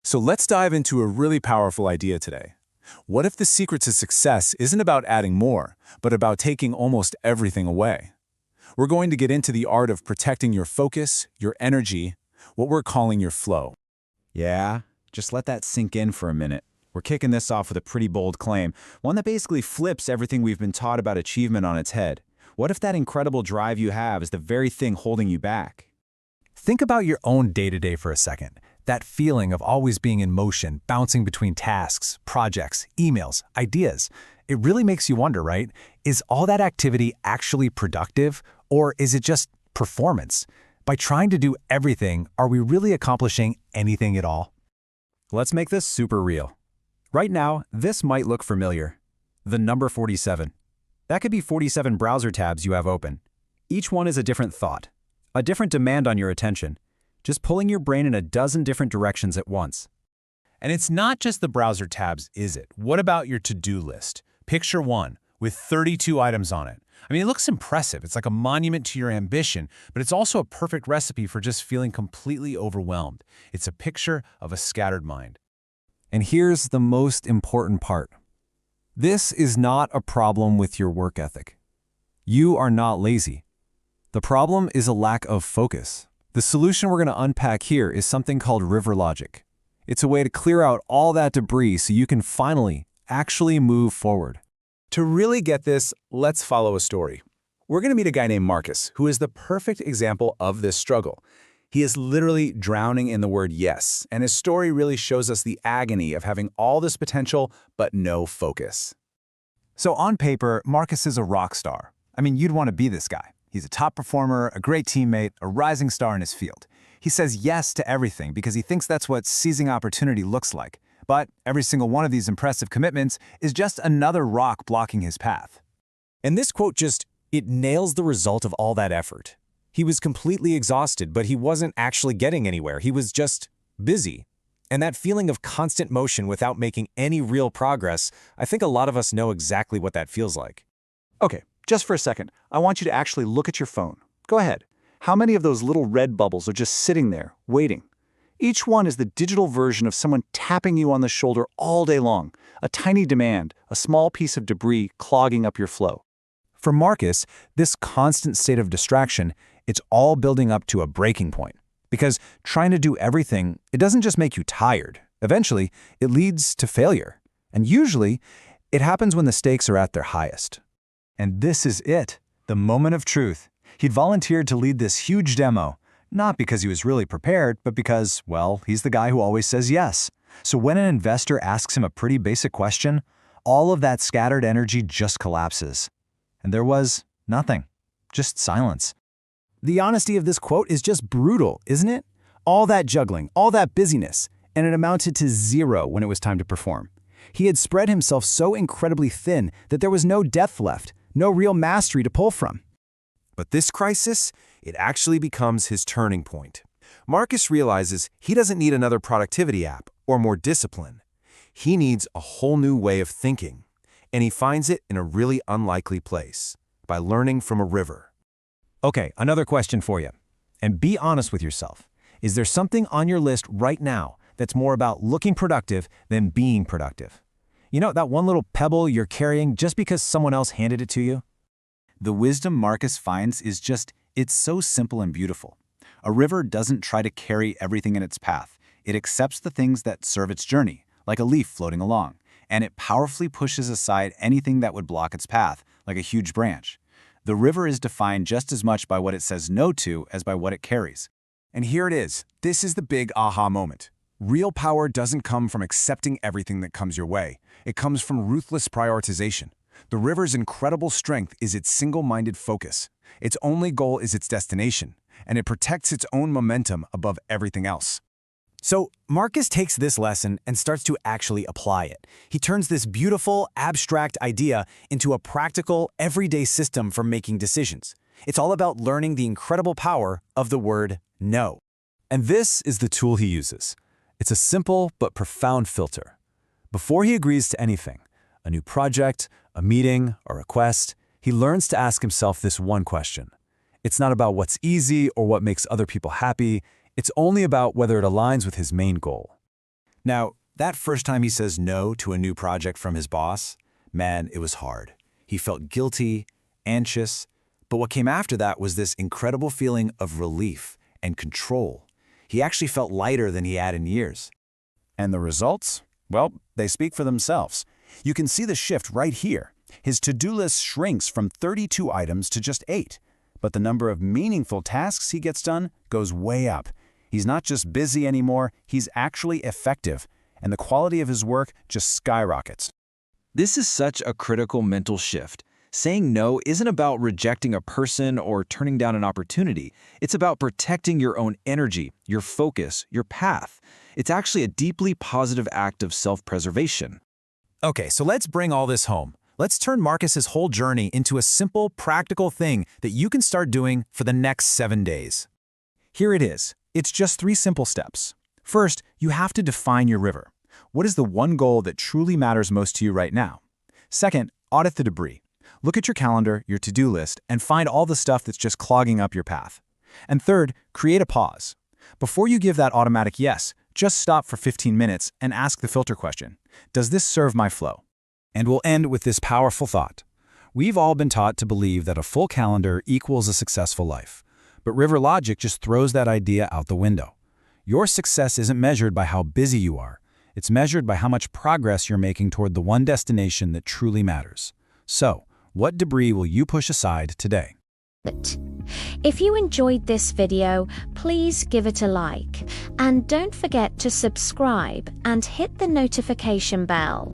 So let's dive into a really powerful idea today. What if the secret to success isn't about adding more, but about taking almost everything away? We're going to get into the art of protecting your focus, your energy, what we're calling your flow. Yeah, just let that sink in for a minute. We're kicking this off with a pretty bold claim, one that basically flips everything we've been taught about achievement on its head. What if that incredible drive you have is the very thing holding you back? Think about your own day-to-day for a second. That feeling of always being in motion, bouncing between tasks, projects, emails, ideas. It really makes you wonder, right? Is all that activity actually productive, or is it just performance? By trying to do everything, are we really accomplishing anything at all? Let's make this super real. Right now, this might look familiar. The number 47. That could be 47 browser tabs you have open. Each one is a different thought, a different demand on your attention, just pulling your brain in a dozen different directions at once. And it's not just the browser tabs, is it? What about your to-do list? Picture one with 32 items on it. I mean, it looks impressive. It's like a monument to your ambition, but it's also a perfect recipe for just feeling completely overwhelmed. It's a picture of a scattered mind. And here's the most important part. This is not a problem with your work ethic. You are not lazy. The problem is a lack of focus. The solution we're going to unpack here is something called River Logic. It's a way to clear out all that debris so you can finally actually move forward. To really get this, let's follow a story. We're going to meet a guy named Marcus, who is the perfect example of this struggle. He is literally drowning in the word yes, and his story really shows us the agony of having all this potential but no focus. So on paper, Marcus is a rock star. I mean, you'd want to be this guy. He's a top performer, a great teammate, a rising star in his field. He says yes to everything because he thinks that's what seizing opportunity looks like. But every single one of these impressive commitments is just another rock blocking his path. And this quote it nails the result of all that effort. He was completely exhausted, but he wasn't actually getting anywhere. He was just busy. And that feeling of constant motion without making any real progress, I think a lot of us know exactly what that feels like. Okay, just for a second, I want you to actually look at your phone. Go ahead. How many of those little red bubbles are just sitting there, waiting? Each one is the digital version of someone tapping you on the shoulder all day long. A tiny demand, a small piece of debris clogging up your flow. For Marcus, this constant state of distraction, it's all building up to a breaking point. Because trying to do everything, it doesn't just make you tired. Eventually, it leads to failure. And usually, it happens when the stakes are at their highest. And this is it, the moment of truth. He'd volunteered to lead this huge demo, not because he was really prepared, but because, well, he's the guy who always says yes. So when an investor asks him a pretty basic question, all of that scattered energy just collapses. And there was nothing, just silence. The honesty of this quote is just brutal, isn't it? All that juggling, all that busyness, and it amounted to zero when it was time to perform. He had spread himself so incredibly thin that there was no depth left, no real mastery to pull from. But this crisis, it actually becomes his turning point. Marcus realizes he doesn't need another productivity app or more discipline. He needs a whole new way of thinking, and he finds it in a really unlikely place, by learning from a river. Okay, another question for you. And be honest with yourself. Is there something on your list right now that's more about looking productive than being productive? You know, that one little pebble you're carrying just because someone else handed it to you? The wisdom Marcus finds is it's so simple and beautiful. A river doesn't try to carry everything in its path. It accepts the things that serve its journey, like a leaf floating along, and it powerfully pushes aside anything that would block its path, like a huge branch. The river is defined just as much by what it says no to as by what it carries. And here it is. This is the big aha moment. Real power doesn't come from accepting everything that comes your way. It comes from ruthless prioritization. The river's incredible strength is its single-minded focus. Its only goal is its destination, and it protects its own momentum above everything else. So Marcus takes this lesson and starts to actually apply it. He turns this beautiful, abstract idea into a practical, everyday system for making decisions. It's all about learning the incredible power of the word no. And this is the tool he uses. It's a simple but profound filter. Before he agrees to anything, a new project, a meeting, a request, he learns to ask himself this one question. It's not about what's easy or what makes other people happy. It's only about whether it aligns with his main goal. Now, that first time he says no to a new project from his boss, man, it was hard. He felt guilty, anxious, but what came after that was this incredible feeling of relief and control. He actually felt lighter than he had in years. And the results? Well, they speak for themselves. You can see the shift right here. His to-do list shrinks from 32 items to just 8. But the number of meaningful tasks he gets done goes way up. He's not just busy anymore, he's actually effective. And the quality of his work just skyrockets. This is such a critical mental shift. Saying no isn't about rejecting a person or turning down an opportunity. It's about protecting your own energy, your focus, your path. It's actually a deeply positive act of self-preservation. Okay, so let's bring all this home. Let's turn Marcus's whole journey into a simple, practical thing that you can start doing for the next 7 days. Here it is. It's just 3 simple steps. First, you have to define your river. What is the one goal that truly matters most to you right now? Second, audit the debris. Look at your calendar, your to-do list, and find all the stuff that's just clogging up your path. And third, create a pause. Before you give that automatic yes, just stop for 15 minutes and ask the filter question. Does this serve my flow? And we'll end with this powerful thought. We've all been taught to believe that a full calendar equals a successful life. But River Logic just throws that idea out the window. Your success isn't measured by how busy you are. It's measured by how much progress you're making toward the one destination that truly matters. So, what debris will you push aside today? If you enjoyed this video, please give it a like. And don't forget to subscribe and hit the notification bell.